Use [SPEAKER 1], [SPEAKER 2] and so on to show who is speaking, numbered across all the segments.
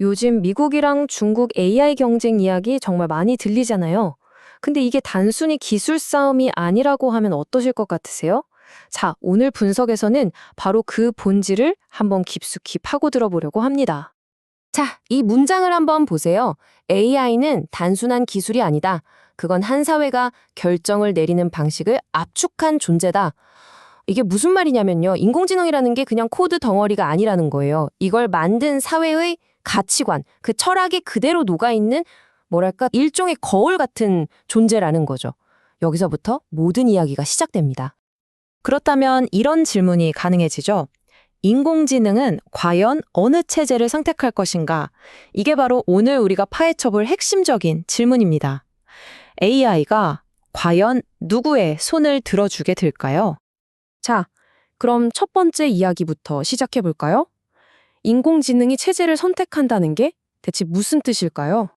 [SPEAKER 1] 요즘 미국이랑 중국 AI 경쟁 이야기 정말 많이 들리잖아요. 근데 이게 단순히 기술 싸움이 아니라고 하면 어떠실 것 같으세요? 자, 오늘 분석에서는 바로 그 본질을 한번 깊숙이 파고들어 보려고 합니다. 자, 이 문장을 한번 보세요. AI는 단순한 기술이 아니다. 그건 한 사회가 결정을 내리는 방식을 압축한 존재다. 이게 무슨 말이냐면요. 인공지능이라는 게 그냥 코드 덩어리가 아니라는 거예요. 이걸 만든 사회의 가치관, 그 철학이 그대로 녹아있는 뭐랄까 일종의 거울 같은 존재라는 거죠. 여기서부터 모든 이야기가 시작됩니다. 그렇다면 이런 질문이 가능해지죠. 인공지능은 과연 어느 체제를 선택할 것인가? 이게 바로 오늘 우리가 파헤쳐볼 핵심적인 질문입니다. AI가 과연 누구의 손을 들어주게 될까요? 자, 그럼 첫 번째 이야기부터 시작해 볼까요? 인공지능이 체제를 선택한다는 게 대체 무슨 뜻일까요?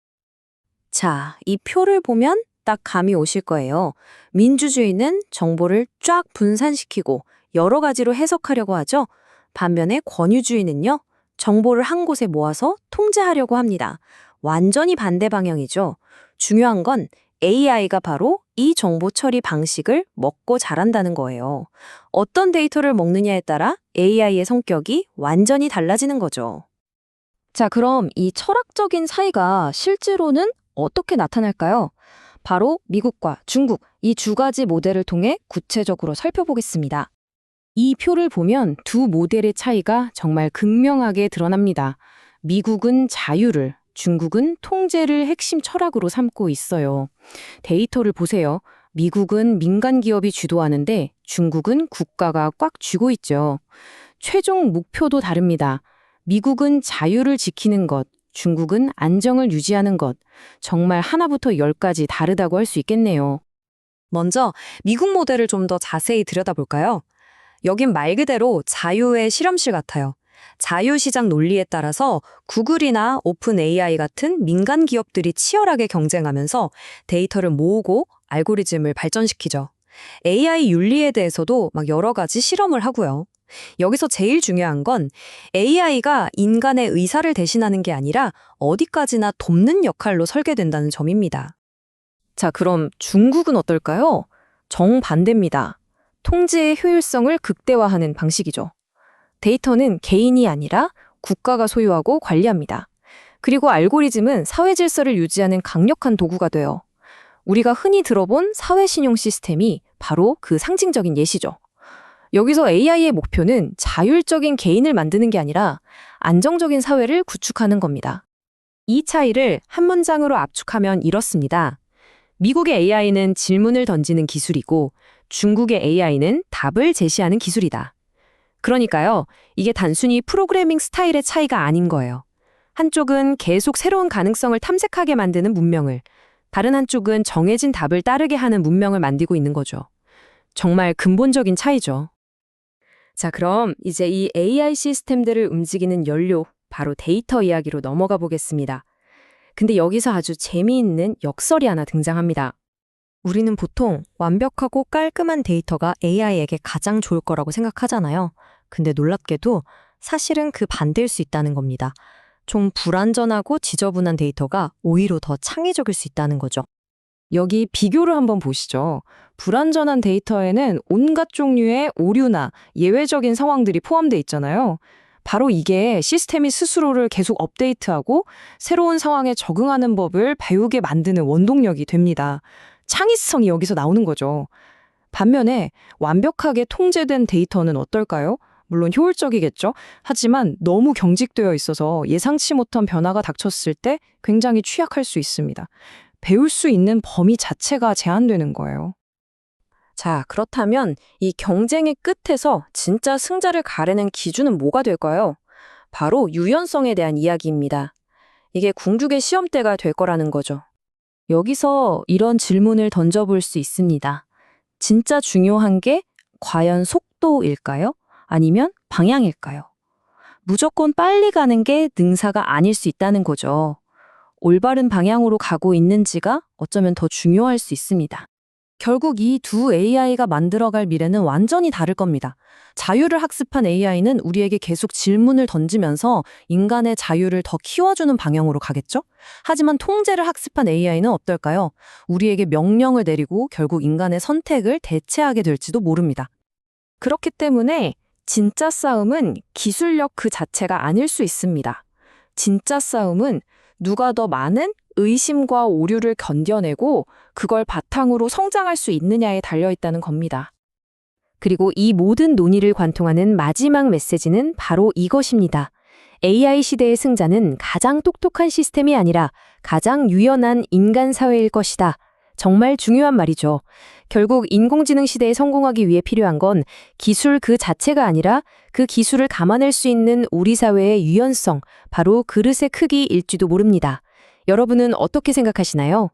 [SPEAKER 1] 자, 이 표를 보면 딱 감이 오실 거예요. 민주주의는 정보를 쫙 분산시키고 여러 가지로 해석하려고 하죠. 반면에 권위주의는요, 정보를 한 곳에 모아서 통제하려고 합니다. 완전히 반대 방향이죠. 중요한 건 AI가 바로 이 정보 처리 방식을 먹고 자란다는 거예요. 어떤 데이터를 먹느냐에 따라 AI의 성격이 완전히 달라지는 거죠. 자, 그럼 이 철학적인 차이가 실제로는 어떻게 나타날까요? 바로 미국과 중국 이 두 가지 모델을 통해 구체적으로 살펴보겠습니다. 이 표를 보면 두 모델의 차이가 정말 극명하게 드러납니다. 미국은 자유를, 중국은 통제를 핵심 철학으로 삼고 있어요. 데이터를 보세요. 미국은 민간 기업이 주도하는데 중국은 국가가 꽉 쥐고 있죠. 최종 목표도 다릅니다. 미국은 자유를 지키는 것, 중국은 안정을 유지하는 것. 정말 하나부터 열까지 다르다고 할 수 있겠네요. 먼저 미국 모델을 좀 더 자세히 들여다볼까요? 여긴 말 그대로 자유의 실험실 같아요. 자유시장 논리에 따라서 구글이나 오픈 AI 같은 민간 기업들이 치열하게 경쟁하면서 데이터를 모으고 알고리즘을 발전시키죠. AI 윤리에 대해서도 막 여러 가지 실험을 하고요. 여기서 제일 중요한 건 AI가 인간의 의사를 대신하는 게 아니라 어디까지나 돕는 역할로 설계된다는 점입니다. 자, 그럼 중국은 어떨까요? 정반대입니다. 통제의 효율성을 극대화하는 방식이죠. 데이터는 개인이 아니라 국가가 소유하고 관리합니다. 그리고 알고리즘은 사회 질서를 유지하는 강력한 도구가 돼요. 우리가 흔히 들어본 사회신용 시스템이 바로 그 상징적인 예시죠. 여기서 AI의 목표는 자율적인 개인을 만드는 게 아니라 안정적인 사회를 구축하는 겁니다. 이 차이를 한 문장으로 압축하면 이렇습니다. 미국의 AI는 질문을 던지는 기술이고 중국의 AI는 답을 제시하는 기술이다. 그러니까요, 이게 단순히 프로그래밍 스타일의 차이가 아닌 거예요. 한쪽은 계속 새로운 가능성을 탐색하게 만드는 문명을, 다른 한쪽은 정해진 답을 따르게 하는 문명을 만들고 있는 거죠. 정말 근본적인 차이죠. 자, 그럼 이제 이 AI 시스템들을 움직이는 연료, 바로 데이터 이야기로 넘어가 보겠습니다. 근데 여기서 아주 재미있는 역설이 하나 등장합니다. 우리는 보통 완벽하고 깔끔한 데이터가 AI에게 가장 좋을 거라고 생각하잖아요. 근데 놀랍게도 사실은 그 반대일 수 있다는 겁니다. 좀 불완전하고 지저분한 데이터가 오히려 더 창의적일 수 있다는 거죠. 여기 비교를 한번 보시죠. 불완전한 데이터에는 온갖 종류의 오류나 예외적인 상황들이 포함되어 있잖아요. 바로 이게 시스템이 스스로를 계속 업데이트하고 새로운 상황에 적응하는 법을 배우게 만드는 원동력이 됩니다. 창의성이 여기서 나오는 거죠. 반면에 완벽하게 통제된 데이터는 어떨까요? 물론 효율적이겠죠. 하지만 너무 경직되어 있어서 예상치 못한 변화가 닥쳤을 때 굉장히 취약할 수 있습니다. 배울 수 있는 범위 자체가 제한되는 거예요. 자, 그렇다면 이 경쟁의 끝에서 진짜 승자를 가르는 기준은 뭐가 될까요? 바로 유연성에 대한 이야기입니다. 이게 궁극의 시험대가 될 거라는 거죠. 여기서 이런 질문을 던져볼 수 있습니다. 진짜 중요한 게 과연 속도일까요? 아니면 방향일까요? 무조건 빨리 가는 게 능사가 아닐 수 있다는 거죠. 올바른 방향으로 가고 있는지가 어쩌면 더 중요할 수 있습니다.
[SPEAKER 2] 결국 이 두 AI가 만들어갈 미래는 완전히 다를 겁니다. 자유를 학습한 AI는 우리에게 계속 질문을 던지면서 인간의 자유를 더 키워주는 방향으로 가겠죠? 하지만 통제를 학습한 AI는 어떨까요? 우리에게 명령을 내리고 결국 인간의 선택을 대체하게 될지도 모릅니다.
[SPEAKER 1] 그렇기 때문에 진짜 싸움은 기술력 그 자체가 아닐 수 있습니다. 진짜 싸움은 누가 더 많은 의심과 오류를 견뎌내고 그걸 바탕으로 성장할 수 있느냐에 달려있다는 겁니다. 그리고 이 모든 논의를 관통하는 마지막 메시지는 바로 이것입니다. AI 시대의 승자는 가장 똑똑한 시스템이 아니라 가장 유연한 인간 사회일 것이다. 정말 중요한 말이죠. 결국 인공지능 시대에 성공하기 위해 필요한 건 기술 그 자체가 아니라 그 기술을 감안할 수 있는 우리 사회의 유연성, 바로 그릇의 크기일지도 모릅니다. 여러분은 어떻게 생각하시나요?